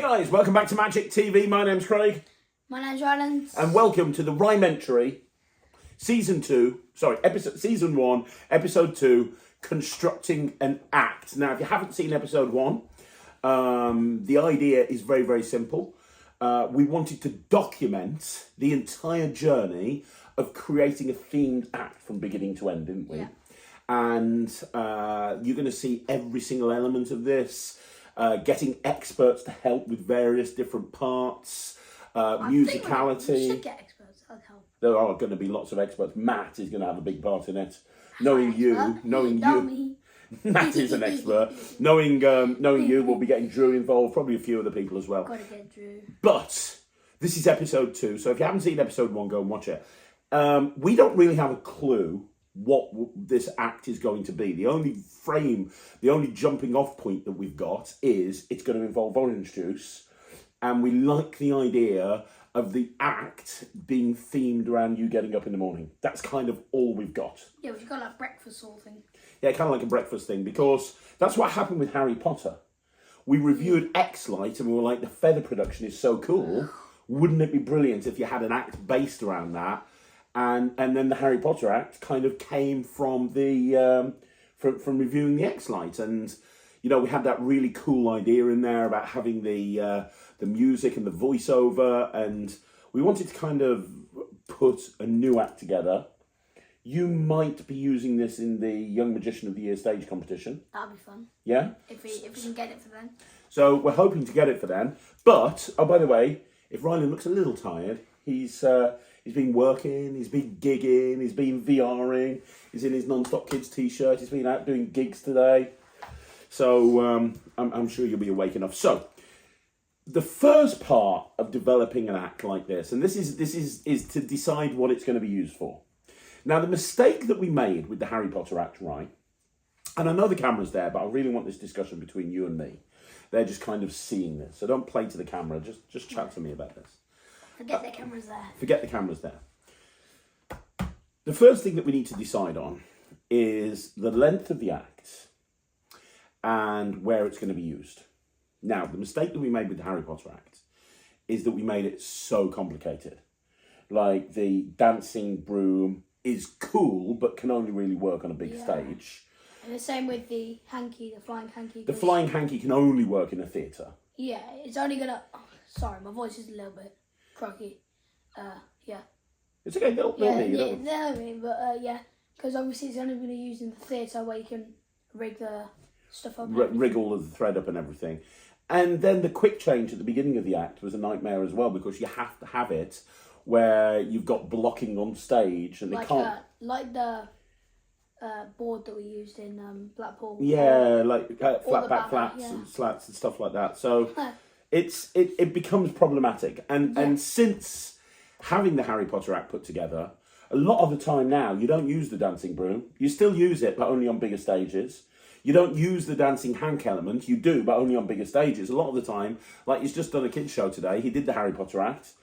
guys, welcome back to Magic TV. My name's Craig. My name's Ryland. And welcome to the Ry-umentary Season 1, Episode 2, Constructing an Act. Now, if you haven't seen Episode 1, the idea is very, very simple. We wanted to document the entire journey of creating a themed act from beginning to end, didn't we? Yeah. And you're going to see every single element of this, getting experts to help with various different parts, musicality. We should get experts, that'd help. There are going to be lots of experts. Matt is going to have a big part in it. Knowing you, Matt is an expert. Knowing you, we'll be getting Drew involved, probably a few other people as well. Gotta get Drew. But this is episode 2, so if you haven't seen episode 1, go and watch it. We don't really have a clue what this act is going to be. The only jumping off point that we've got is it's going to involve orange juice, and we like the idea of the act being themed around you getting up in the morning. That's kind of all we've got. Yeah, we've got like breakfast sort of thing. Yeah, kind of like a breakfast thing, because that's what happened with Harry Potter. We reviewed X-Light and we were like, the feather production is so cool. Wouldn't it be brilliant if you had an act based around that? And then the Harry Potter act kind of came from the from reviewing the X-Light, and you know, we had that really cool idea in there about having the music and the voiceover, and we wanted to kind of put a new act together. You might be using this in the Young Magician of the Year stage competition. That'd be fun. Yeah? If we can get it for then. So we're hoping to get it for then. But, oh, by the way, if Ryland looks a little tired, he's been working, he's been gigging, he's been VRing, he's in his Non-Stop Kids t-shirt, he's been out doing gigs today. So I'm sure you'll be awake enough. So, the first part of developing an act like this, and this is to decide what it's going to be used for. Now, the mistake that we made with the Harry Potter act, right, and I know the camera's there, but I really want this discussion between you and me. They're just kind of seeing this. So don't play to the camera, just chat to me about this. Forget the camera's there. Forget the camera's there. The first thing that we need to decide on is the length of the act and where it's going to be used. Now, the mistake that we made with the Harry Potter act is that we made it so complicated. Like, the dancing broom is cool, but can only really work on a big stage. And the same with the hanky, the flying hanky. The flying hanky can only work in a theatre. Yeah, it's only gonna... Oh, sorry, my voice is a little bit croaky. Yeah. It's okay, they'll hear you. They'll hear me, but yeah. Because obviously it's only going to be used in the theatre where you can rig the stuff up. Rig all of the thread up and everything. And then the quick change at the beginning of the act was a nightmare as well, because you have to have it where you've got blocking on stage and they can't... like the board that we used in Blackpool. Yeah, like flat back flats and slats and stuff like that. So it becomes problematic. And since having the Harry Potter act put together, a lot of the time now, you don't use the dancing broom. You still use it, but only on bigger stages. You don't use the dancing hank element. You do, but only on bigger stages. A lot of the time, like he's just done a kids show today, he did the Harry Potter act.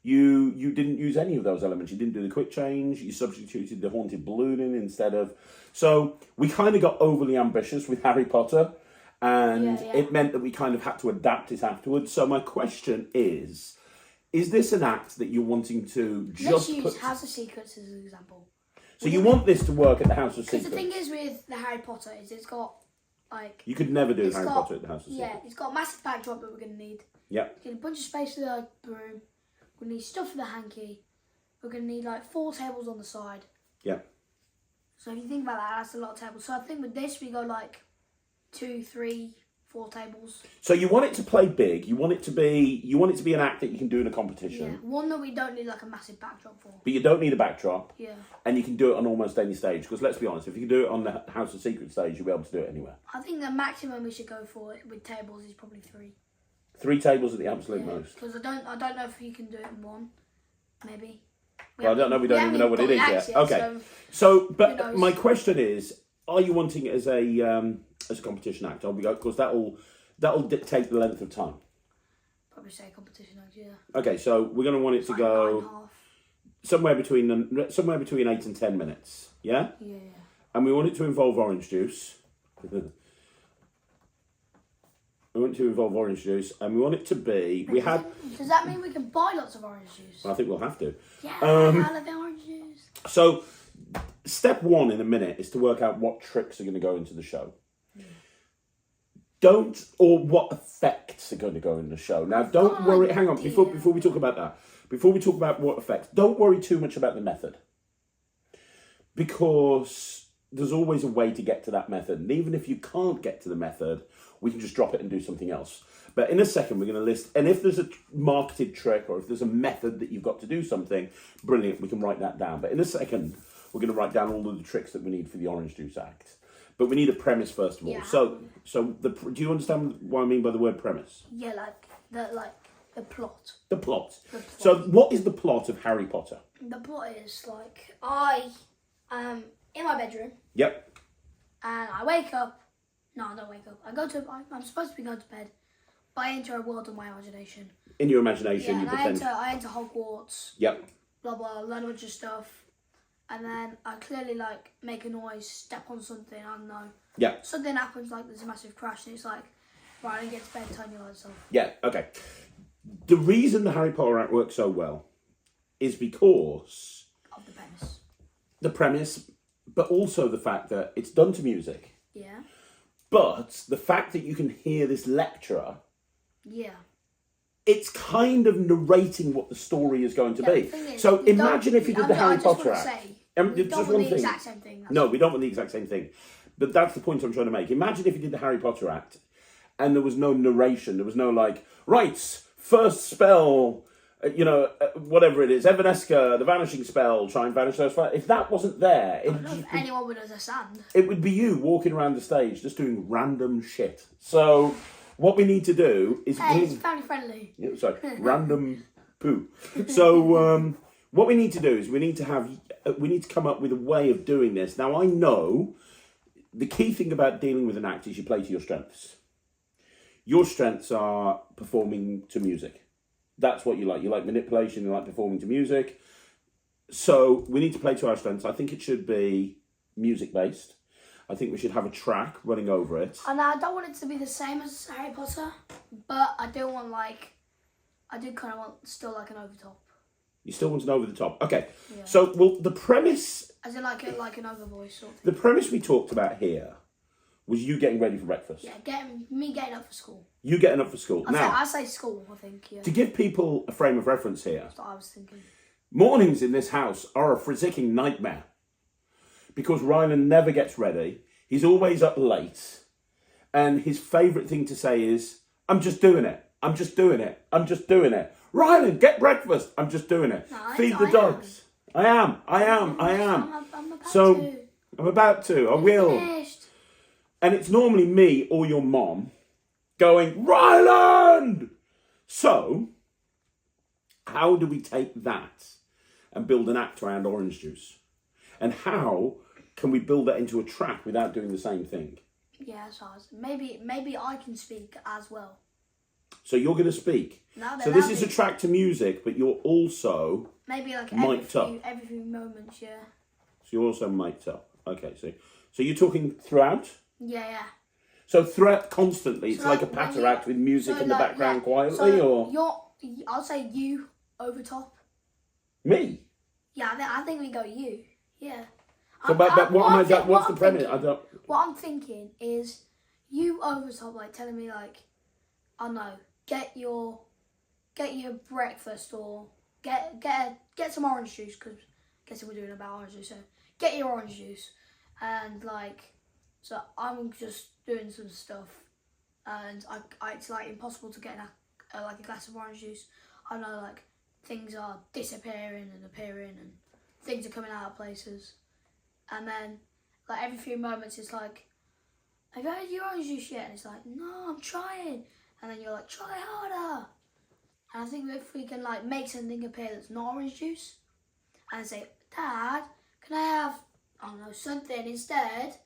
You didn't use any of those elements. You didn't do the quick change. You substituted the haunted ballooning instead of... So we kind of got overly ambitious with Harry Potter, and it meant that we kind of had to adapt it afterwards. So my question is this an act that you're wanting to just Let's use House of Secrets as an example. So you want this to work at the House of Secrets? Because the thing is with the Harry Potter is it's got, like... You could never do Harry Potter at the House of Secrets. Yeah, it's got a massive backdrop that we're going to need. Yeah. Get a bunch of space for the broom. We're going to need stuff for the hanky. We're going to need like 4 tables on the side. Yeah. So if you think about that, that's a lot of tables. So I think with this, we go like 2, 3, 4 tables. So you want it to play big. You want it to be an act that you can do in a competition. Yeah, one that we don't need like a massive backdrop for. But you don't need a backdrop. Yeah. And you can do it on almost any stage. Because let's be honest, if you can do it on the House of Secrets stage, you'll be able to do it anywhere. I think the maximum we should go for with tables is probably 3. 3 tables at the absolute most. Because I don't know if you can do it in one. Maybe. Well, I don't know. We don't even know what it is yet. Okay. So, but my question is, are you wanting it as a competition act? Because that'll dictate the length of time. Probably say competition act, yeah. Okay, so we're going to want it to go somewhere between 8 and 10 minutes. Yeah. Yeah. And we want it to involve orange juice. We want to involve orange juice, and we want it to be. Does that mean we can buy lots of orange juice? I think we'll have to. Yeah, I love the orange juice. So, step one in a minute is to work out what tricks are going to go into the show. Or what effects are going to go in the show. Now, don't worry. Hang on, before we talk about that, before we talk about what effects, don't worry too much about the method, because there's always a way to get to that method, and even if you can't get to the method, we can just drop it and do something else. But in a second, we're going to list, and if there's a marketed trick or if there's a method that you've got to do something, brilliant, we can write that down. But in a second, we're going to write down all of the tricks that we need for the Orange Juice Act. But we need a premise first of all. Yeah. So do you understand what I mean by the word premise? Yeah, the plot. The plot. So what is the plot of Harry Potter? The plot is like I am in my bedroom. Yep. And I wake up. No, I don't wake up. I'm supposed to be going to bed, but I enter a world of my imagination. In your imagination, Yeah, you and pretend. I enter Hogwarts. Yep. Blah blah, learn a bunch of stuff, and then I clearly make a noise, step on something. I don't know. Yeah. Something happens, like there's a massive crash, and it's like, right, I get to bed, turn your lights off. Yeah. Okay. The reason the Harry Potter Act works so well is because Of the premise. the premise, but also the fact that it's done to music. Yeah. But the fact that you can hear this lecturer, Yeah. it's kind of narrating what the story is going to Yeah, be. the thing is, So we imagine don't- if you did I- the I Harry just Potter wanna Act. say, just we don't one want the thing. exact same thing. That's No, we don't want the exact same thing. But that's the point I'm trying to make. Imagine if you did the Harry Potter Act and there was no narration. There was no right, first spell, whatever it is, Evanesca, the vanishing spell, try and vanish those fire. If that wasn't there, I don't know if anyone would understand. it would be you walking around the stage just doing random shit. So what we need to do is... Hey, it's family friendly. Yeah, sorry, random poo. So what we need to do is we need to come up with a way of doing this. Now, I know the key thing about dealing with an act is you play to your strengths. Your strengths are performing to music. That's what you like. You like manipulation, you like performing to music. So we need to play to our strengths. I think it should be music-based. I think we should have a track running over it. And I don't want it to be the same as Harry Potter, but I do want kind of want still an overtop. You still want an over the top. Okay. Yeah. So, the premise... As in like an over voice sort of The thing. premise we talked about here was you getting ready for breakfast. Yeah, getting up for school. You getting up for school. I say school, I think, yeah. To give people a frame of reference here, That's what I was thinking. mornings in this house are a freaking nightmare. Because Ryland never gets ready. He's always up late. And his favourite thing to say is, I'm just doing it. I'm just doing it. I'm just doing it. Ryland, get breakfast. I'm just doing it. No, Feed the dogs. I am. I'm about So, to. I'm about to. I will. Finished. And it's normally me or your mom going, Ryland! So, how do we take that and build an act around orange juice? And how can we build that into a track without doing the same thing? Yeah, so maybe I can speak as well. So you're going to speak. No, So this is a track to music, but you're also maybe mic'd up. every few moments, yeah. So you're also mic'd up. Okay, so you're talking throughout? Yeah. So throughout constantly, it's So like a when patter you- act with music so in the background yeah. quietly, or I'll say you over top. me? Yeah, I think we go you. Yeah. So, but what am I? What's the premise? I don't. What I'm thinking is you over top, telling me I don't know, get your breakfast or get some orange juice, because guessing we're doing about orange juice. So get your orange juice, and so I'm just doing some stuff, and it's impossible to get a glass of orange juice. I know things are disappearing and appearing, and things are coming out of places, and then every few moments it's have you had your orange juice yet? And it's no, I'm trying. And then you're try harder. And I think if we can make something appear that's not orange juice, and say, Dad, can I have, I don't know, something instead?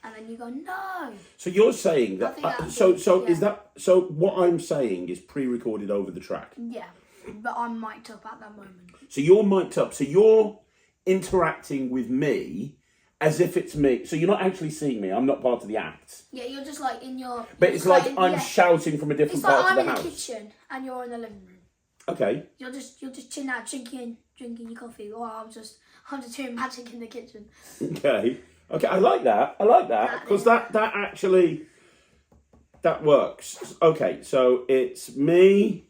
And then you go, no. So you're saying I that? think that's So good, is that? So what I'm saying is pre-recorded over the track. Yeah, but I'm mic'd up at that moment. So you're mic'd up. So you're interacting with me as if it's me. So you're not actually seeing me. I'm not part of the act. Yeah, you're just like in your. But it's like I'm shouting from a different part of the house. I'm in the kitchen and you're in the living room. Okay. You're just chilling out, drinking your coffee, or I'm just doing magic in the kitchen. Okay. Okay, I like that. Because that actually that works. Okay, so it's me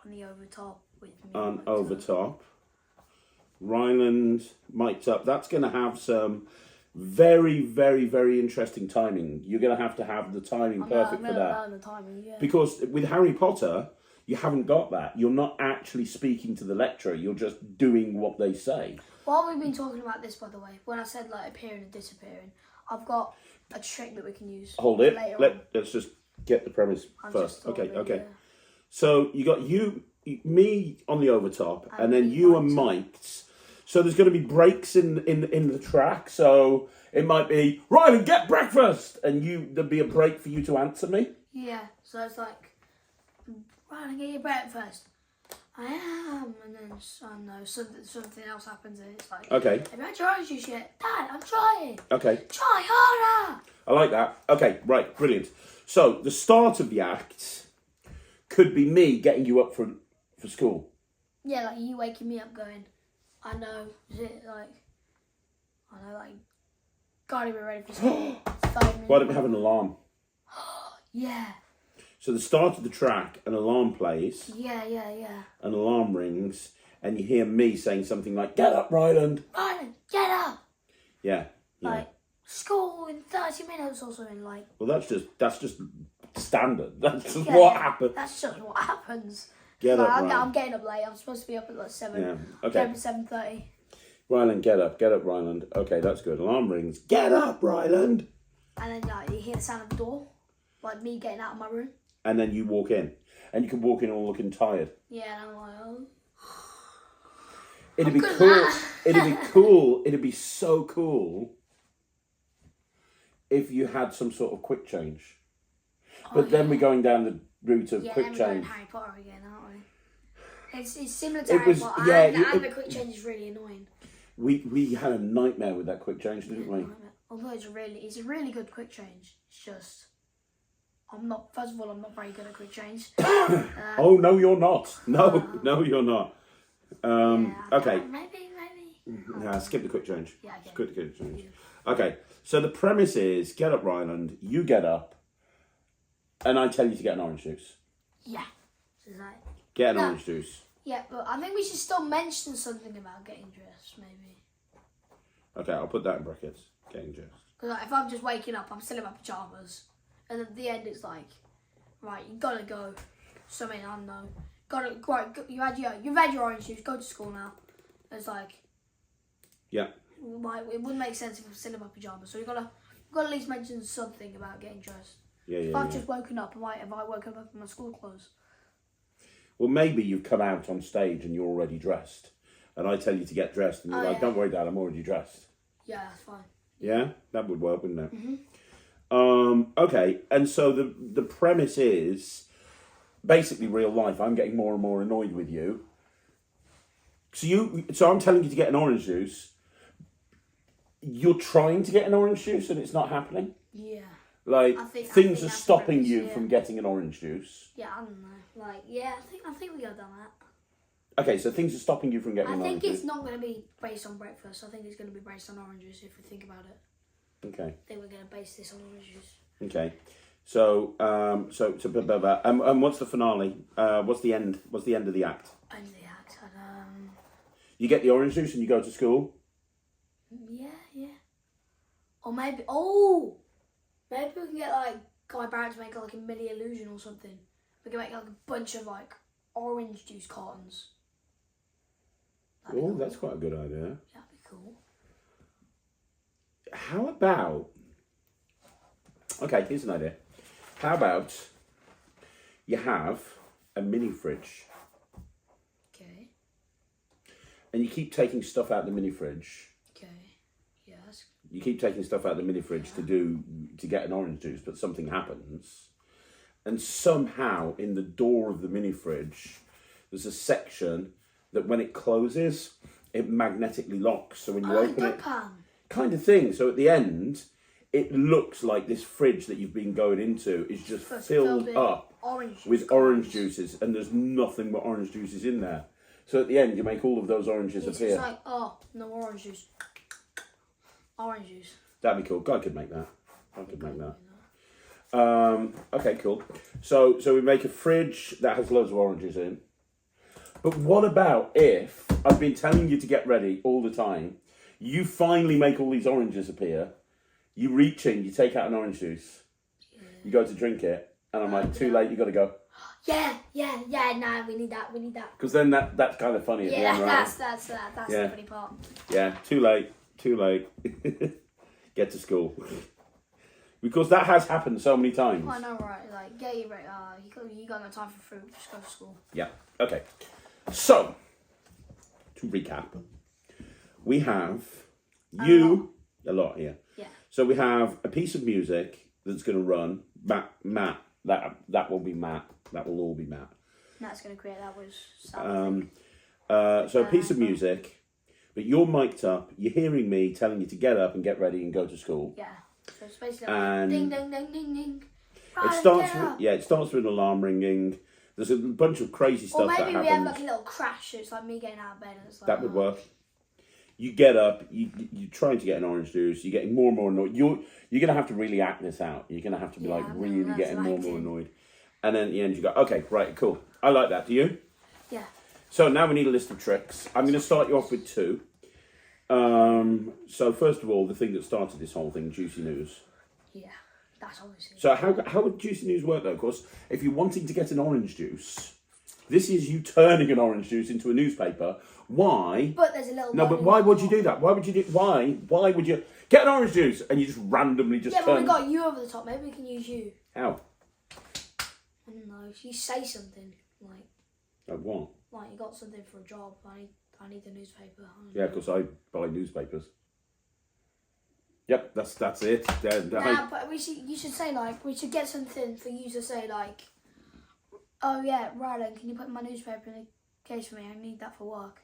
on the overtop with me. On overtop. Ryland mic'd up. That's going to have some very, very, very interesting timing. You're going to have the timing perfect for that. The timing, yeah. Because with Harry Potter, you haven't got that. You're not actually speaking to the lecturer. You're just doing what they say. While we've been talking about this, by the way, when I said like appearing and disappearing, I've got a trick that we can use. Hold it. Let's just get the premise first. Okay. Yeah. So you got me on the overtop, and then you are mic'd. So there's going to be breaks in the track. So it might be, Ryland, get breakfast, and there'd be a break for you to answer me. Yeah. So it's like, Ryland, get your breakfast. I am, and then I don't know, something else happens, and it's like, okay. Have you had your orange juice yet? Dad, I'm trying. Okay. Try harder. I like that. Okay, right, brilliant. So the start of the act could be me getting you up for school. Yeah, like you waking me up, going, I know, gotta be ready for school. Why don't we have an alarm? Yeah. So the start of the track, an alarm plays. Yeah. An alarm rings, and you hear me saying something like, "Get up, Ryland." Ryland, get up. Yeah. Like school in 30 minutes or something. Like. Well, that's just standard. That's just what happens. That's just what happens. Get up, Ryland. I'm getting up late. I'm supposed to be up at like 7. Yeah. Okay. 7:30. Ryland, get up, Ryland. Okay, that's good. Alarm rings. Get up, Ryland. And then you hear the sound of the door, like me getting out of my room. And then you walk in, and you can walk in all looking tired. Yeah, and I'm like, oh. It'd be cool. It'd be cool. It'd be so cool if you had some sort of quick change. But then we're going down the route of quick change. Yeah, then we're going Harry Potter again, aren't we? It's similar to Harry Potter, and the quick change is really annoying. We had a nightmare with that quick change, didn't we? Although it's a really good quick change. It's just, first of all, I'm not very good at quick change. Oh, no, you're not. No, you're not. Okay. Maybe. Nah, skip the quick change. Yeah, okay. Skip the quick change. Okay, so the premise is, get up, Ryland, you get up, and I tell you to get an orange juice. Yeah. So it's like, get an orange juice. Yeah, but I think we should still mention something about getting dressed, maybe. Okay, I'll put that in brackets. Getting dressed. Because if I'm just waking up, I'm still in my pyjamas. And at the end, it's like, right, you gotta go. Something, I don't know. You've had your orange juice, go to school now. It's like, yeah. It wouldn't make sense if I'm still in my pyjamas. So you've got to at least mention something about getting dressed. Yeah. If I've just woken up, have I woken up in my school clothes? Well, maybe you've come out on stage and you're already dressed. And I tell you to get dressed and you're like, don't worry, Dad, I'm already dressed. Yeah, that's fine. Yeah? That would work, wouldn't it? Mm-hmm. Okay, and so the premise is basically real life. I'm getting more and more annoyed with you. So I'm telling you to get an orange juice. You're trying to get an orange juice and it's not happening? Yeah. Like, things are stopping you from getting an orange juice. Yeah, I don't know. Like, yeah, I think we got done that. Okay, so things are stopping you from getting an orange juice. I think it's not going to be based on breakfast. I think it's going to be based on orange juice if we think about it. Okay. I think we're going to base this on orange juice. Okay. So, and what's the finale? What's the end? What's the end of the act? End of the act. You get the orange juice and you go to school? Yeah. Or maybe we can get like Guy Barrett to make like a mini illusion or something. We can make like a bunch of like orange juice cartons. Oh, cool. That's quite a good idea. That'd be cool. How about... Okay, here's an idea. How about you have a mini fridge? Okay. And you keep taking stuff out of the mini fridge. Okay. Yes. You keep taking stuff out of the mini fridge to get an orange juice, but something happens. And somehow in the door of the mini fridge, there's a section that when it closes, it magnetically locks. So when you open it... pan. kind of thing. So at the end, it looks like this fridge that you've been going into is just filled up with orange juices, and there's nothing but orange juices in there. So at the end, you make all of those oranges appear. It's like, oh, no orange juice. Orange juice. That'd be cool. Guy could make that. I could make that. Okay, cool. So we make a fridge that has loads of oranges in. But what about if I've been telling you to get ready all the time, you finally make all these oranges appear, you reach in, you take out an orange juice, you go to drink it, and I'm like, too late, you got to go. Yeah, no, we need that. Because then that's kind of funny at the end, right? That's the funny part. Yeah, too late. Get to school. Because that has happened so many times. I know, right? Like, get you ready. You got no time for fruit. Just go to school. Yeah. Okay. So, to recap, we have a lot here. Yeah. So we have a piece of music that's going to run. Matt. That will be Matt. That will all be Matt. Matt's going to create that was. So a piece of music, but you're mic'd up. You're hearing me telling you to get up and get ready and go to school. Yeah. So it's basically like, ding, ding, ding, ding, ding. It starts with an alarm ringing. There's a bunch of crazy stuff that happens. Or maybe we have like a little crash. So it's like me getting out of bed. And it's like, that would work. You get up. You're trying to get an orange juice. You're getting more and more annoyed. You're going to have to really act this out. You're going to have to be really getting more and more annoyed. And then at the end you go, okay, right, cool. I like that. Do you? Yeah. So now we need a list of tricks. I'm going to start you off with 2. So first of all, the thing that started this whole thing, juicy news. Yeah, that's obviously. So how would juicy news work though? Of course, if you're wanting to get an orange juice, this is you turning an orange juice into a newspaper. Why? But there's a little. No, but why would you do that? Why would you get an orange juice and you just randomly just turn? Yeah, but we got you over the top. Maybe we can use you. How? I don't know. If you say something Like what? Like you got something for a job. I need the newspaper. Yeah, because I buy newspapers. Yep, that's it. But you should say we should get something for you to say oh yeah, Ryland, can you put my newspaper in a case for me? I need that for work.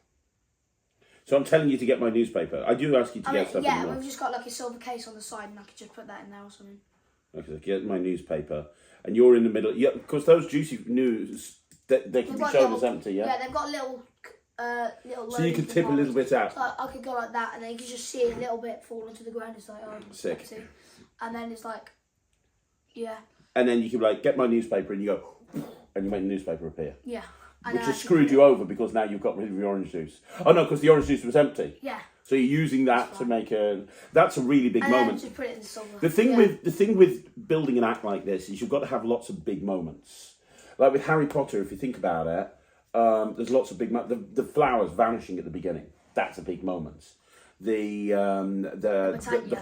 So I'm telling you to get my newspaper. I do ask you to get stuff. Yeah, we've just got like a silver case on the side, and I could just put that in there or something. Okay, get my newspaper, and you're in the middle. Yeah, because those juicy news they can be shown as empty. Yeah. Yeah, they've got little. So you could tip a little bit out. So I could go like that, and then you could just see a little bit fall into the ground. It's like, oh, sick. Empty. And then it's like, yeah. And then you could be get my newspaper, and you go, and you make the newspaper appear. Yeah. Which has screwed you over because now you've got rid of your orange juice. Oh no, because the orange juice was empty. Yeah. So you're using that to make That's a really big moment. Just put it in the silver. The thing with building an act like this is you've got to have lots of big moments. Like with Harry Potter, if you think about it. There's lots of big the flowers vanishing at the beginning. That's a big moment. The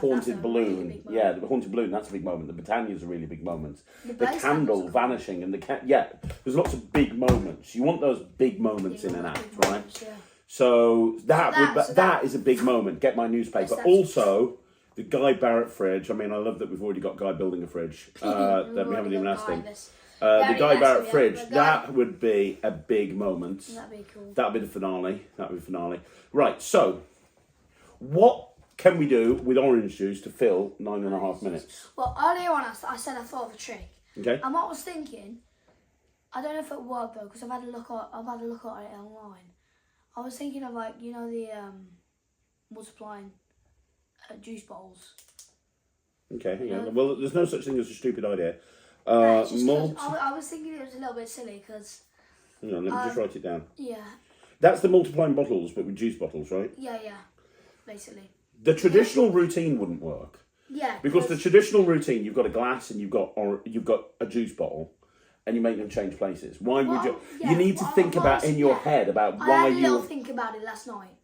haunted balloon, the haunted balloon. That's a big moment. The Britannia's a really big moment. The candle vanishing and there's lots of big moments. You want those big moments in an act, right? Yeah. So that is a big moment. Get my newspaper. Also, the Guy Barrett fridge. I mean, I love that we've already got Guy building a fridge. That we haven't even asked him. The Guy Barrett fridge, that would be a big moment. That'd be cool. That'd be the finale. Right, so, what can we do with orange juice to fill 9.5 minutes? Well, earlier on I said I thought of a trick. Okay. And what I was thinking, I don't know if it worked though, because I've had a look at it online. I was thinking of the multiplying juice bottles. Okay, hang on. Well, there's no such thing as a stupid idea. I was thinking it was a little bit silly because. Hang on, let me just write it down. Yeah. That's the multiplying bottles, but with juice bottles, right? Yeah, basically. The traditional routine wouldn't work. Yeah. Because the traditional routine, you've got a glass and you've got a juice bottle, and you make them change places. Why would you? Yeah, you need to think about in your head about why you. I had a little think about it last night.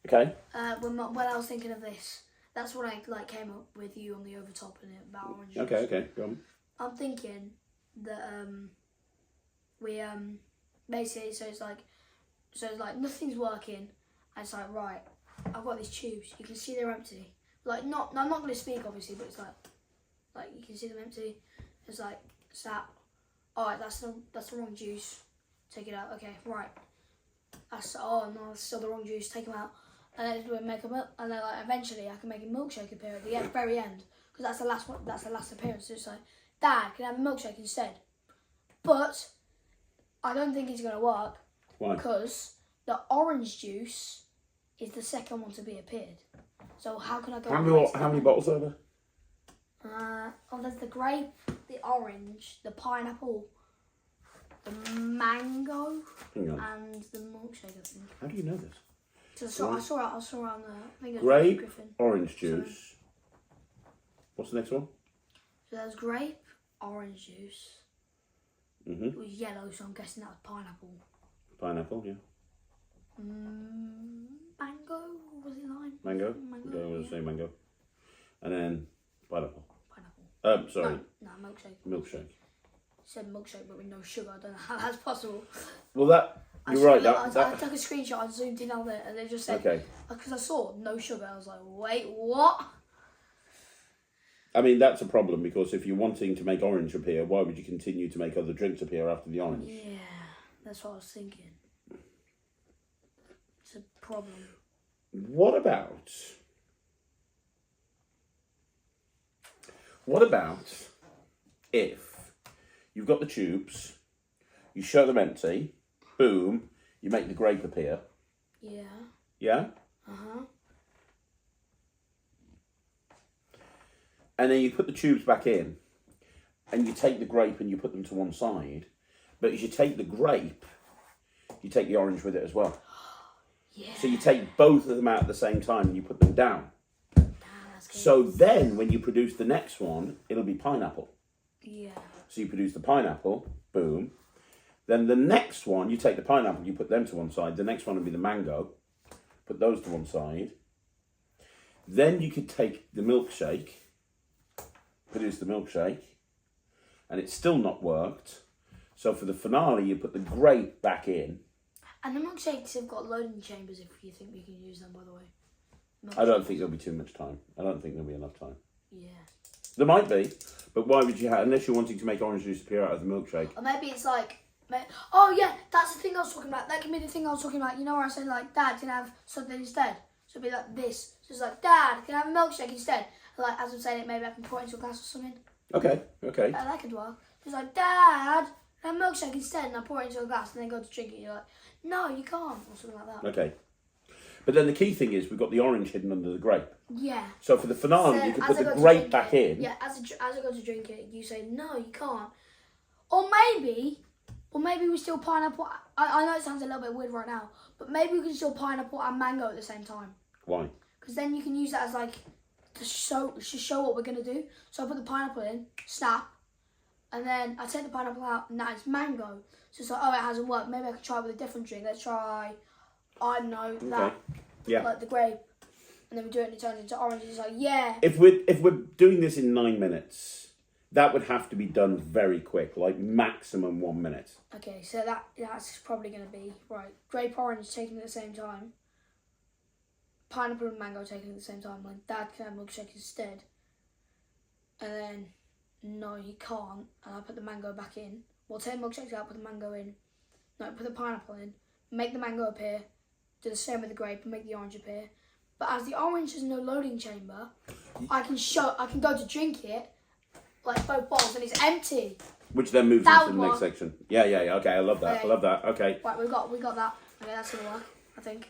Okay. When I was thinking of this, that's when I came up with you on the overtop and it about orange juice. Okay, go on. I'm thinking that we basically so it's like nothing's working. And it's like, right, I've got these tubes. You can see they're empty. I'm not going to speak obviously, but it's like you can see them empty. It's like that. All right, that's the wrong juice. Take it out. Okay, right. That's still the wrong juice. Take them out. and then we make a milk, and then like eventually I can make a milkshake appear at the very end, because that's the last one. That's the last appearance. So it's like, Dad, can I have a milkshake instead? But I don't think it's going to work. Why? Because the orange juice is the second one to be appeared. So how can I go? How many bottles are there? There's the grape, the orange, the pineapple, the mango, and the milkshake, I think. How do you know this? So I saw it on the. I think it was Grape, Griffin. orange juice. What's the next one? So there's grape, orange juice. It was yellow, so I'm guessing that was pineapple. Pineapple, yeah. Mango, was it lime? Mango. Mango. I was say mango. And then pineapple. Pineapple. Sorry. No, milkshake. Milkshake. It said milkshake, but with no sugar. I don't know how that's possible. Well, you're right. I took a screenshot. I zoomed in on it, and they just said, okay. Because I saw no sugar. I was like, wait, what? I mean, that's a problem, because if you're wanting to make orange appear, why would you continue to make other drinks appear after the orange? Yeah, that's what I was thinking. It's a problem. What about if you've got the tubes, you show them empty, boom, you make the grape appear. Yeah. Yeah? Uh-huh. And then you put the tubes back in, and you take the grape and you put them to one side. But as you take the grape, you take the orange with it as well. Yeah. So you take both of them out at the same time and you put them down. That's good. So then when you produce the next one, it'll be pineapple. Yeah. So you produce the pineapple, boom. Then the next one, you take the pineapple, you put them to one side. The next one will be the mango. Put those to one side. Then you could take the milkshake, produce the milkshake, and it's still not worked. So for the finale, you put the grape back in. And the milkshakes have got loading chambers if you think we can use them, by the way. I don't think there'll be too much time. I don't think there'll be enough time. Yeah. There might be, but why would you have, unless you're wanting to make orange juice appear out of the milkshake? Or maybe it's like, oh yeah, that's the thing I was talking about. That can be the thing I was talking about. You know where I said like, Dad, can I have something instead? So it'd be like this. So it's like, Dad, can I have a milkshake instead? And like, as I'm saying it, maybe I can pour it into a glass or something. Okay. That could work. It's like, Dad, can I have a milkshake instead? And I pour it into a glass and then go to drink it. You're like, no, you can't. Or something like that. Okay. But then the key thing is we've got the orange hidden under the grape. Yeah. So for the finale, So you can as put I the go to grape drink back it- in. Yeah, as I go to drink it, you say, no, you can't. Or maybe we still pineapple. I know it sounds a little bit weird right now, but maybe we can still pineapple and mango at the same time. Why? Because then you can use that as like to show what we're gonna do. So I put the pineapple in, snap, and then I take the pineapple out, and now it's mango. So it's like, oh, it hasn't worked. Maybe I can try it with a different drink. Let's try, I don't know, that, Yeah. like the grape, and then we do it and it turns into orange. It's like, yeah. If we're doing this in 9 minutes, that would have to be done very quick, like maximum 1 minute. Okay, so that's probably gonna be right. Grape orange taken at the same time. Pineapple and mango taken at the same time. Like, Dad can have milkshake instead. And then, no, you can't. And I put the mango back in. Well, take milkshakes out, put the mango in. No, put the pineapple in. Make the mango appear. Do the same with the grape and make the orange appear. But as the orange has no loading chamber, I can go to drink it, like both bottles, and it's empty. Which then moves That into the would next work. section. Yeah. Okay, I love that. Okay. I love that. Okay. Right, we got that. Okay, that's gonna work, I think.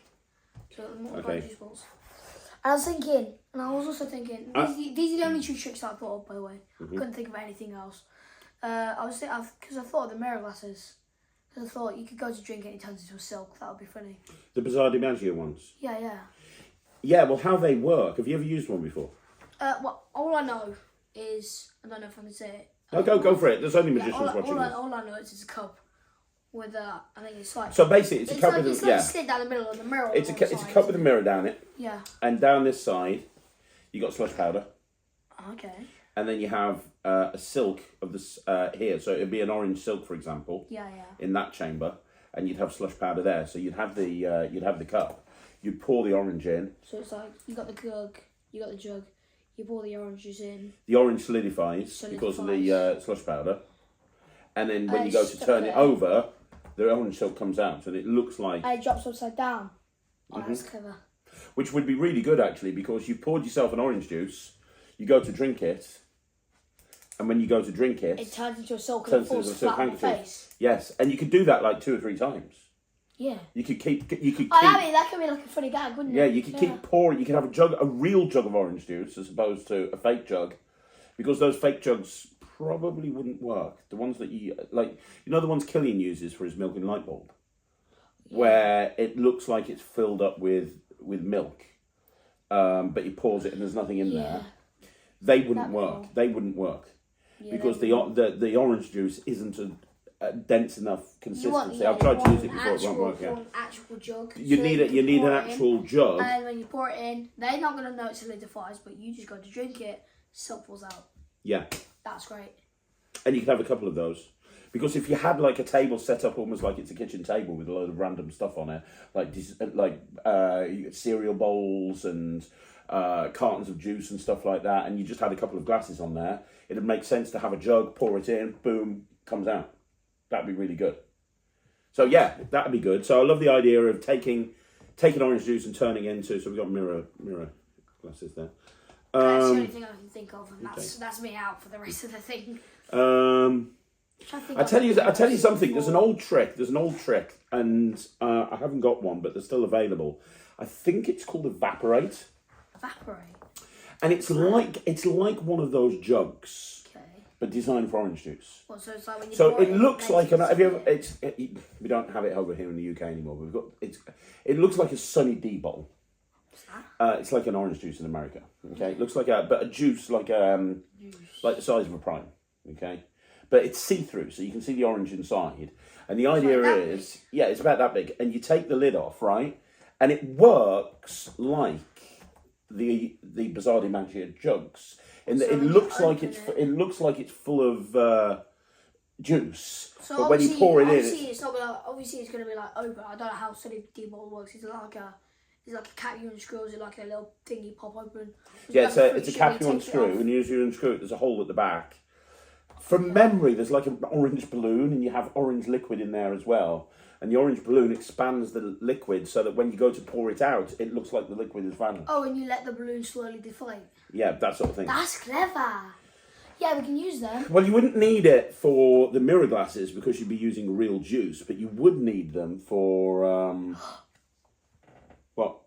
So more Okay. juice balls. And I was thinking, and I was also thinking, these are the only two tricks that I thought of, by the way. I couldn't think of anything else. Because I thought of the mirror glasses. Because I thought you could go to drink it and it turns into a silk. That would be funny. The Bizarre DiMaggio ones. Yeah. Yeah, well, how they work. Have you ever used one before? Well, all I know is, I don't know if I can say it. No, go for it. There's only magicians watching this. All I know is it's a cup with I think it's like. So basically, it's a cup with it's like slid down the middle of the mirror. It's a cup with a mirror down it. Yeah. And down this side, you got slush powder. Okay. And then you have a silk of this here. So it'd be an orange silk, for example. Yeah. In that chamber, and you'd have slush powder there. So you'd have the cup. You'd pour the orange in. So it's like you got the jug, you pour the oranges in. The orange solidifies because of the slush powder. And then when you go to turn it over, the orange silk comes out, and it looks like. And it drops upside down. Oh, that's clever. which would be really good actually, because you've poured yourself an orange juice, you go to drink it, and when you go to drink it, it turns into a silk and it falls flat on the face. Yes, and you could do that like 2 or 3 times. Yeah. You could keep. I mean, that could be like a funny gag, wouldn't it? Yeah, you could keep pouring. You could have a real jug of orange juice as opposed to a fake jug, because those fake jugs probably wouldn't work. The ones that you like, the ones Killian uses for his milk and light bulb, where it looks like it's filled up with milk, but he pours it and there's nothing in there. They wouldn't work. Cool. They wouldn't work because the orange juice isn't a dense enough consistency. I've tried to use it before; it won't work. Yeah. An actual jug. You need an actual jug. And when you pour it in, they're not going to know it solidifies, but you just go to drink it, silk falls out. Yeah. That's great. And you can have a couple of those. Because if you had like a table set up almost like it's a kitchen table with a load of random stuff on it, like cereal bowls and cartons of juice and stuff like that, and you just had a couple of glasses on there, it'd make sense to have a jug, pour it in, boom, comes out. That'd be really good. So yeah, that'd be good. So I love the idea of taking orange juice and turning into. So we've got mirror glasses there. That's the only thing I can think of, and that's me out for the rest of the thing. I tell you something. There's an old trick, and I haven't got one, but they're still available. I think it's called Evaporate. Evaporate. And it's like one of those jugs, but designed for orange juice. Well, so it's like when you so it looks like an. Have you ever? We don't have it over here in the UK anymore. But we've got it. It looks like a Sunny D bowl. What's that? It's like an orange juice in America. Okay, it looks like a juice like the size of a prime. Okay. But it's see-through, so you can see the orange inside. And the idea is, it's about that big. And you take the lid off, right? And it works like the bizarrely manufactured jugs. In that it looks like it's full of juice. So but when you pour it in, it's not gonna. Obviously, it's gonna be like open. I don't know how Sunny D bottle works. It's like a cap you unscrew. Is it like a little thing you pop open? It's a cap you unscrew, and you unscrew it. There's a hole at the back. From memory, there's like an orange balloon, and you have orange liquid in there as well. And the orange balloon expands the liquid so that when you go to pour it out, it looks like the liquid is vanished. Oh, and you let the balloon slowly deflate. Yeah, that sort of thing. That's clever. Yeah, we can use them. Well, you wouldn't need it for the mirror glasses because you'd be using real juice, but you would need them for what?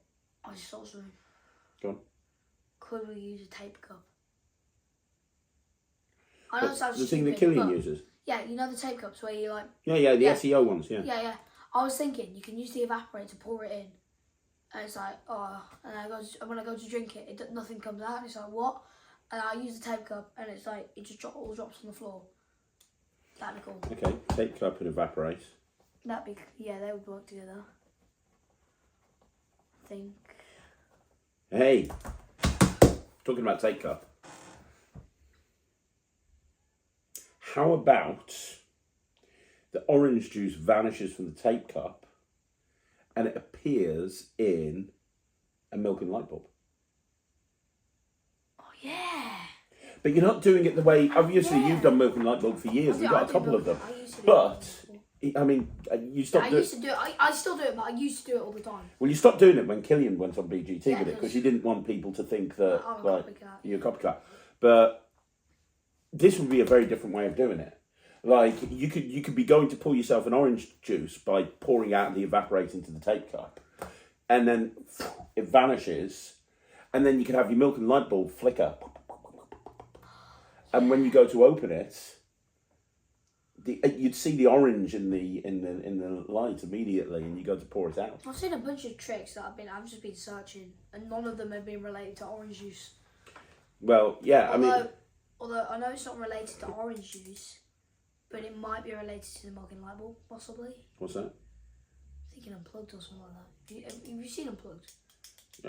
I just thought something. Go on. Could we use a tape cup? I know it sounds the thing that Killian uses. Yeah, you know the tape cups where you like. The SEO ones. Yeah. Yeah. I was thinking you can use the evaporator to pour it in, and it's like and when I go to drink it, nothing comes out. And it's like what? And I use the tape cup, and it's like it just all drops on the floor. That'd be cool. Okay, tape cup and evaporate. They would work together. I think. Hey, talking about tape cup. How about the orange juice vanishes from the tape cup and it appears in a milk and light bulb? Oh, yeah. But you're not doing it the way... Obviously, you've done milk and light bulb for years. You've got a couple of them. But, I mean, you stopped doing it. I still do it, but I used to do it all the time. Well, you stopped doing it when Killian went on BGT with it because you didn't want people to think that you're a copycat. But... this would be a very different way of doing it. Like, you could be going to pour yourself an orange juice by pouring out the evaporate into the tape cup, and then it vanishes, and then you could have your milk and light bulb flicker. And when you go to open it, you'd see the orange in the light immediately, and you go to pour it out. I've seen a bunch of tricks that I've just been searching, and none of them have been related to orange juice. Well, yeah, Although I know it's not related to orange juice, but it might be related to the milk and light bulb, possibly. What's that? I'm thinking Unplugged or something like that. Have you seen Unplugged?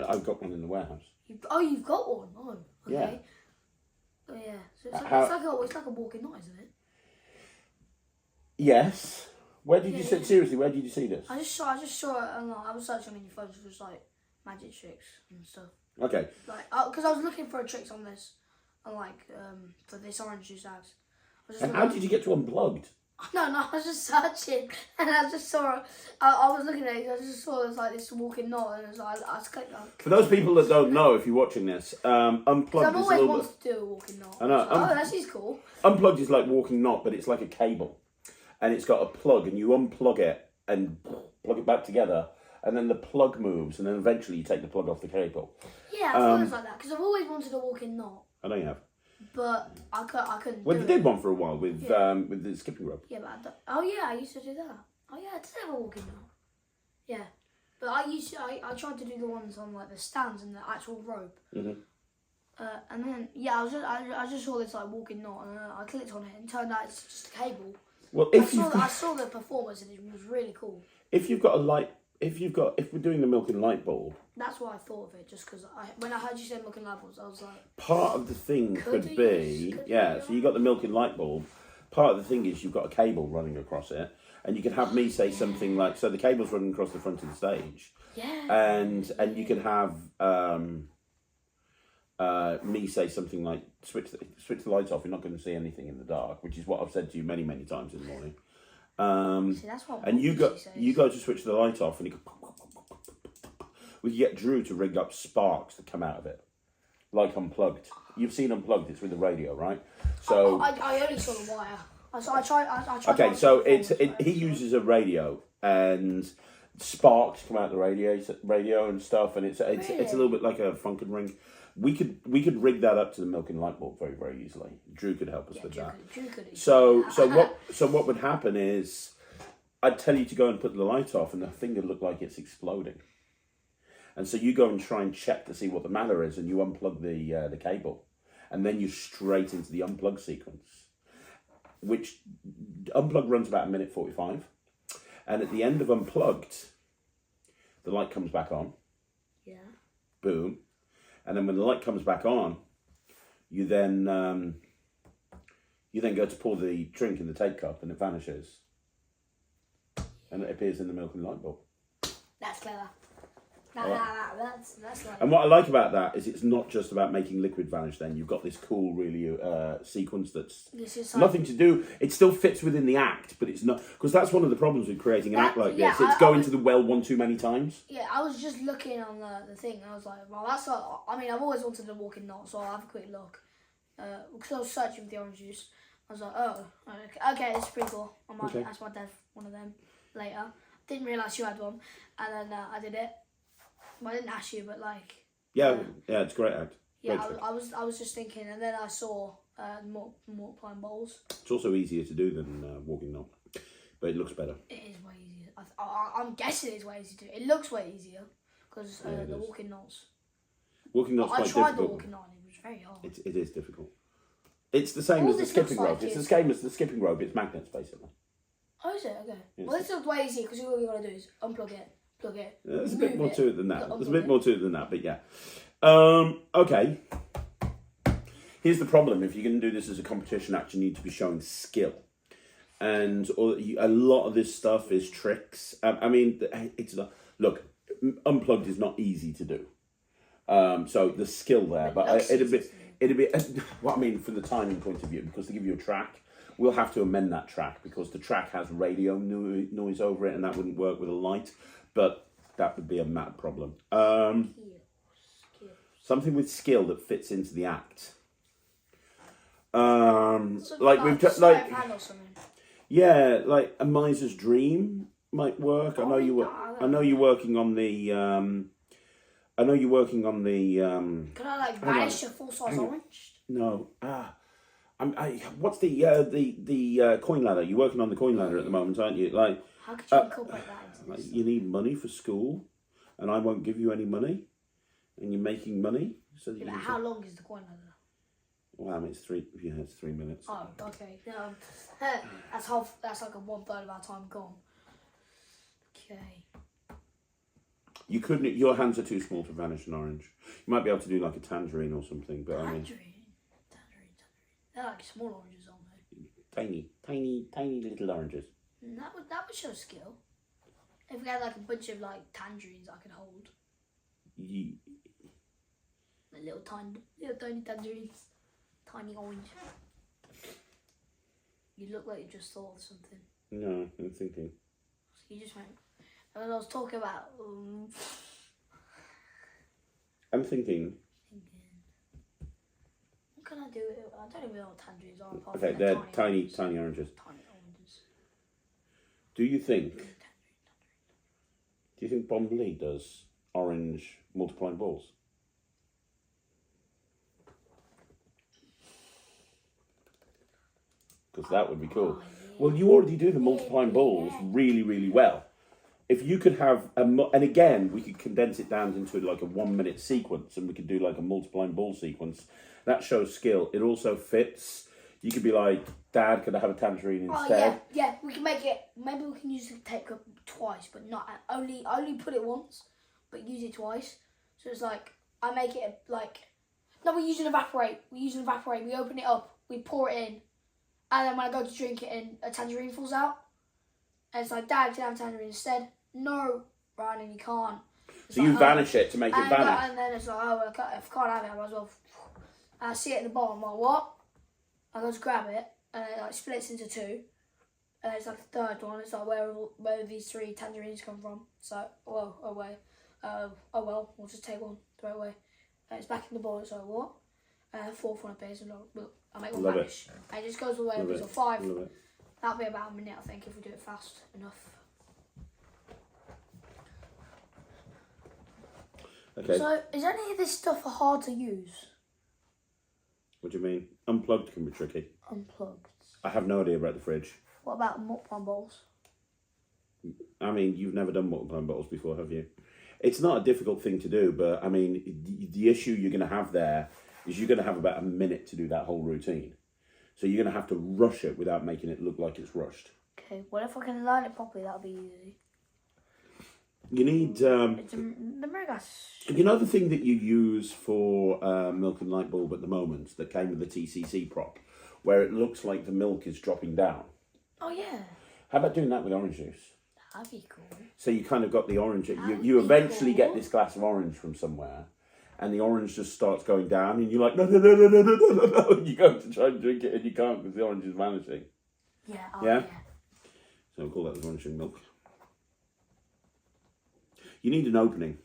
I've got one in the warehouse. You've got one? Oh, okay. Yeah. Oh, yeah. So it's like a walking night, isn't it? Yes. Where did you see? Seriously, where did you see this? I just saw it online. I was searching on your phone for just like magic tricks and stuff. Okay. Like, because I was looking for tricks on this. For this orange juice ads. And how did you get to Unplugged? No, I was just searching and I just saw. I was looking at it. I just saw there was like this walking knot, and it was like I just clicked on. For those people that don't know, if you're watching this, unplugged I've is a always little wanted to do a walking knot. I know. So, oh, that seems cool. Unplugged is like walking knot, but it's like a cable, and it's got a plug, and you unplug it and plug it back together, and then the plug moves, and then eventually you take the plug off the cable. Yeah, I thought it was like that because I've always wanted a walking knot, I know you have. but I couldn't. Well, do you it. did one for a while with the skipping rope. Yeah, but oh yeah, I used to do that. Oh yeah, I did have a walking knot. Yeah, but I tried to do the ones on like the stands and the actual rope. Mm-hmm. And then I just saw this like walking knot, and I clicked on it, and it turned out it's just a cable. Well, I saw the performance, and it was really cool. If we're doing the milk and light bulb, That's why I thought of it, just because when I heard you say milk and light bulbs, I was like, part of the thing could be so you got the milk and light bulb. Part of the thing is you've got a cable running across it, and you could have me say something like, so the cable's running across the front of the stage, and you could have me say something like, switch the lights off. You're not going to see anything in the dark, which is what I've said to you many times in the morning. see, that's what. And you go to switch the light off, and you go. We could get Drew to rig up sparks that come out of it, like Unplugged. You've seen Unplugged; it's with the radio, right? So I only saw the wire. I tried. Okay, so he uses a radio, and sparks come out the radio and stuff, and it's a little bit like a Funkin' ring. We could rig that up to the milk and light bulb very easily. Drew could help us with that. Drew could So what would happen is, I'd tell you to go and put the light off, and the thing would look like it's exploding. And so you go and try and check to see what the matter is, and you unplug the cable, and then you're straight into the unplug sequence, which unplug runs about 1:45, and at the end of unplugged, the light comes back on. Yeah. Boom. And then when the light comes back on, you then go to pour the drink in the take cup, and it vanishes, and it appears in the milk and light bulb. That's clever. That's like. And what I like about that is it's not just about making liquid vanish. Then you've got this cool, really sequence that's nothing to do. It still fits within the act, but it's not, because that's one of the problems with creating an act like this. It's going to the well one too many times. Yeah, I was just looking on the thing, and I was like, well, that's not. I mean, I've always wanted to walk in knot, so I'll have a quick look. Because I was searching for the orange juice, I was like, oh, okay, this is pretty cool. I might ask my dad one of them later. Didn't realise you had one, and then I did it. Well, I didn't ask you, but like. Yeah, it's a great act. Yeah, I was just thinking, and then I saw multiplying bowls. It's also easier to do than walking knot, but it looks better. It is way easier. I'm guessing it's way easier to do. It looks way easier because the walking knots. Walking knot's quite difficult. I tried the walking knot, and it was very hard. It is difficult. It's the same as the skipping rope. It's the same as the skipping rope. It's magnets, basically. Oh, is it? Okay. Yes. Well, this looks way easier because all you got to do is unplug it. Plug it. There's a bit more to it than that. But yeah. Okay. Here's the problem. If you're going to do this as a competition act, you need to be showing skill. And a lot of this stuff is tricks. I mean, it's not... Look, Unplugged is not easy to do. So the skill there. But it'd be... What I mean, from the timing point of view, because to give you a track, we'll have to amend that track because the track has radio noise over it, and that wouldn't work with a light. But that would be a mad problem. Something with skill that fits into the act. Like we've just like. Yeah, like a miser's dream might work. I know you're working on the. I know you're working on the. Can I like vanish a full size orange? No. What's the coin ladder? You're working on the coin ladder at the moment, aren't you? Like. How could you incorporate that into this? You need money for school, and I won't give you any money, and you're making money. So that how long is the coin ladder? Well, I mean, it's 3 minutes. Oh, okay. That's half. That's like 1/3 of our time gone. Okay. You couldn't. Your hands are too small to vanish an orange. You might be able to do like a tangerine or something, but tangerine. They're like small oranges, aren't they? Tiny little oranges. That would show skill. If we had like a bunch of like tangerines I could hold. Like little tiny tangerines. Tiny orange. You look like you just thought of something. No, I'm thinking. You just went. And I was talking about. I'm thinking. What can I do? I don't even know what tangerines are. Apart Okay, from they're tiny oranges. Tiny oranges. Do you think Bombly does orange multiplying balls? Because that would be cool. Yeah. Well, you already do the multiplying balls really, really well. If you could have and again, we could condense it down into like a 1 minute sequence, and we could do like a multiplying ball sequence. That shows skill. It also fits. You could be like, Dad, could I have a tangerine instead? Oh yeah. We can make it. Maybe we can use the tape cup twice, but not only put it once, but use it twice. So it's like I make it like. No, we use an evaporate. We open it up. We pour it in, and then when I go to drink it, in a tangerine falls out. And it's like, Dad, can I have a tangerine instead? No, Ryland, you can't. It's So like, you vanish it to make it vanish. And then it's like, oh, if I can't have it, I might as well. And I see it at the bottom. I'm like, what? I go to grab it, and it like splits into two. And it's like the third one. It's like where these 3 tangerines come from. So, oh well, we'll just take one, throw it away. And it's back in the bowl. It's like, what? Fourth one appears, and I make one Love vanish. And it just goes away. Love It's it. a 5. Love it. That'll be about a minute, I think, if we do it fast enough. Okay. So, is any of this stuff hard to use? What do you mean? Unplugged can be tricky. Unplugged. I have no idea about the fridge. What about multiplying balls? I mean, you've never done multiplying balls before, have you? It's not a difficult thing to do, but I mean, the issue you're going to have there is you're going to have about a minute to do that whole routine. So you're going to have to rush it without making it look like it's rushed. Okay, well, if I can learn it properly, that'll be easy. You need... It's the Megas. you know the thing that you use for milk and light bulb at the moment that came with the TCC prop, where it looks like the milk is dropping down? Oh, yeah. How about doing that with orange juice? That'd be cool. So you kind of got the orange... That'd You be eventually cool. get this glass of orange from somewhere, and the orange just starts going down, and you're like, no. You go to try and drink it, and you can't because the orange is vanishing. Yeah, Yeah? So we'll call that the vanishing milk. You need an opening.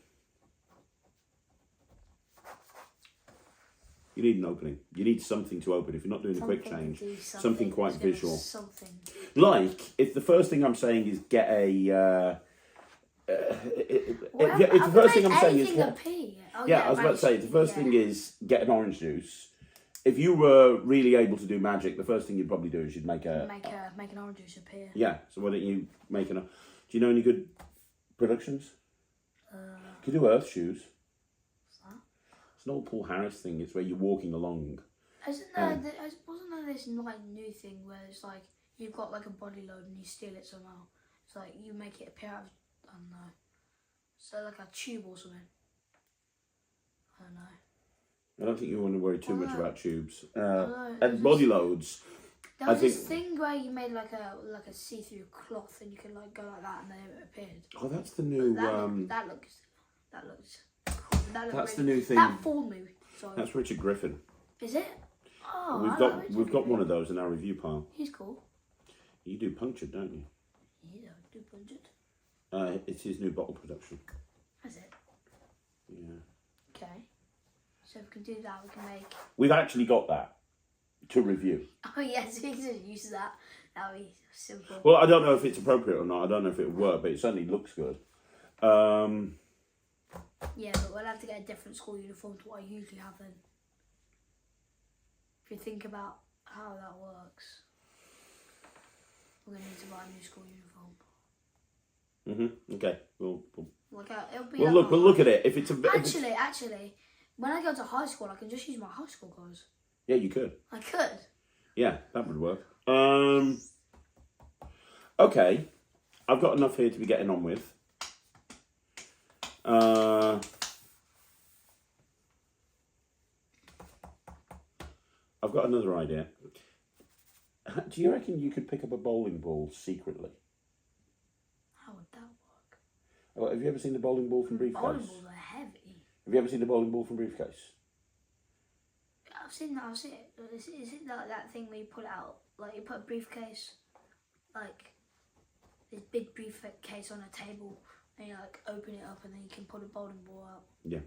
You need an opening. You need something to open. If you're not doing a quick change, something quite visual. Something. Like, if the first thing I'm saying is get a... if the first thing I'm saying is... I was about to say, the first thing is get an orange juice. If you were really able to do magic, the first thing you'd probably do is you'd make an orange juice appear. Yeah, so why don't you make an... Do you know any good productions? You could do Earth Shoes. What's that? It's an old Paul Harris thing. It's where you're walking along. Wasn't there this like new thing where it's like you've got like a body load and you steal it somehow? It's like you make it appear out of, I don't know. So like a tube or something. I don't know. I don't think you want to worry too much about tubes. No, And body loads. There was this thing where you made like a see-through cloth and you could like go like that and then it appeared. Oh, that's the new... That looks cool. That's the new thing. That fooled me. Sorry. That's Richard Griffin. Is it? Oh, We've got one of those in our review pile. He's cool. You do punctured, don't you? Yeah, I do punctured. It's his new bottle production. Is it? Yeah. Okay. So if we can do that, we can make... We've actually got that to review. Oh yes, we can just use that. That'll be simple. Well, I don't know if it's appropriate or not. I don't know if it'll work, but it certainly looks good. Yeah, but we'll have to get a different school uniform to what I usually have then. If you think about how that works, we're going to need to buy a new school uniform. Okay. We'll It'll be we'll look at it. If it's a bit... Actually, when I go to high school, I can just use my high school clothes. Yeah, you could. I could. Yeah, that would work. Okay. I've got enough here to be getting on with. I've got another idea. Do you reckon you could pick up a bowling ball secretly? How would that work? Well, have you ever seen the bowling ball from Briefcase? Bowling balls are heavy. Have you ever seen the bowling ball from Briefcase? I've seen that. Is it like that thing where you pull it out like you put a briefcase, like this big briefcase on a table, and you like open it up, and then you can put a bowling ball out. Yeah.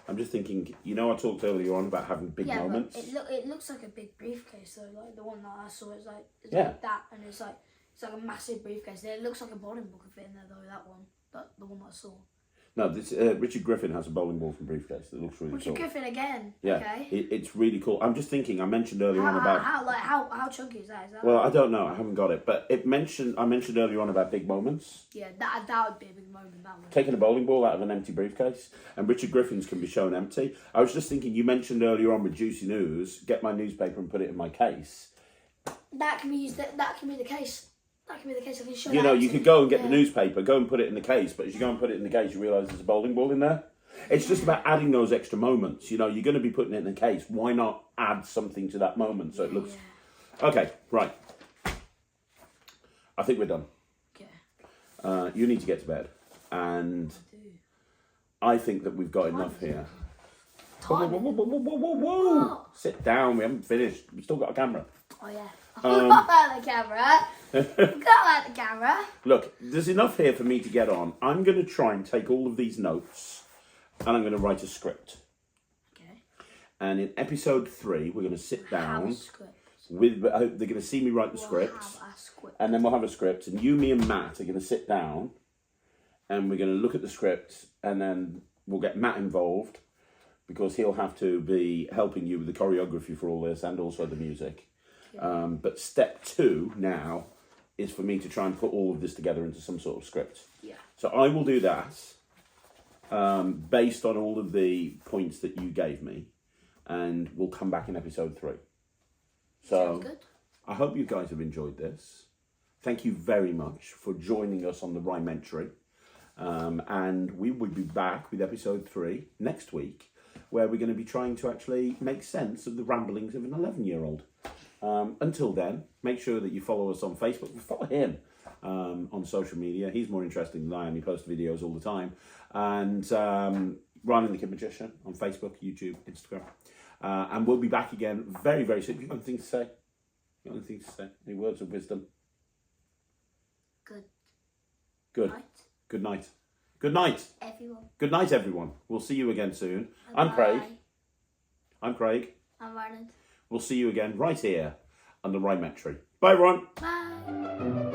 I'm just thinking, you know, I talked earlier on about having big moments. But it looks like a big briefcase though. Like the one that I saw is like like that, and it's like a massive briefcase. It looks like a bowling ball could fit in there though. That one, the one that I saw. No, this Richard Griffin has a bowling ball from briefcase that looks really Richard cool. Griffin again. Yeah, Okay. It's really cool. I'm just thinking. I mentioned earlier on about how chunky is that? Is that well, I don't know. I haven't got it, but I mentioned earlier on about big moments. Yeah, that would be a big moment. That one. Taking a bowling ball out of an empty briefcase, and Richard Griffin's can be shown empty. I was just thinking. You mentioned earlier on with Juicy News, get my newspaper and put it in my case. That can be used. That can be the case. That can be the case. I can show You know, you could go and get the newspaper, go and put it in the case, but as you go and put it in the case, you realise there's a bowling ball in there. It's just about adding those extra moments. You know, you're going to be putting it in the case. Why not add something to that moment so it looks... Yeah. Okay, right. I think we're done. Okay. You need to get to bed. And I think that we've got enough here. Whoa. Sit down, we haven't finished. We've still got a camera. Oh, yeah. Forgot about the camera. Forgot about the camera. Look, there's enough here for me to get on. I'm going to try and take all of these notes and I'm going to write a script. Okay. And in episode 3, we're going to sit down. With they're going to see me write the script. And then we'll have a script. And you, me and Matt are going to sit down and we're going to look at the script and then we'll get Matt involved because he'll have to be helping you with the choreography for all this and also the music. But step 2 now is for me to try and put all of this together into some sort of script. Yeah. So I will do that based on all of the points that you gave me, and we'll come back in episode 3. So sounds good. I hope you guys have enjoyed this. Thank you very much for joining us on the Ry-umentary. And we will be back with episode 3 next week, where we're going to be trying to actually make sense of the ramblings of an 11-year-old. Until then, make sure that you follow us on Facebook. Follow him on social media. He's more interesting than I am. He posts videos all the time. And Ryland the Kid Magician on Facebook, YouTube, Instagram. And we'll be back again very, very soon. Have you got anything to say? You got anything to say? Any words of wisdom? Good. Night. Good night. Good night. Everyone. Good night, everyone. We'll see you again soon. Bye. I'm Craig. I'm Craig. I'm Ryland. We'll see you again right here on the Ry-umentary. Bye, everyone. Bye.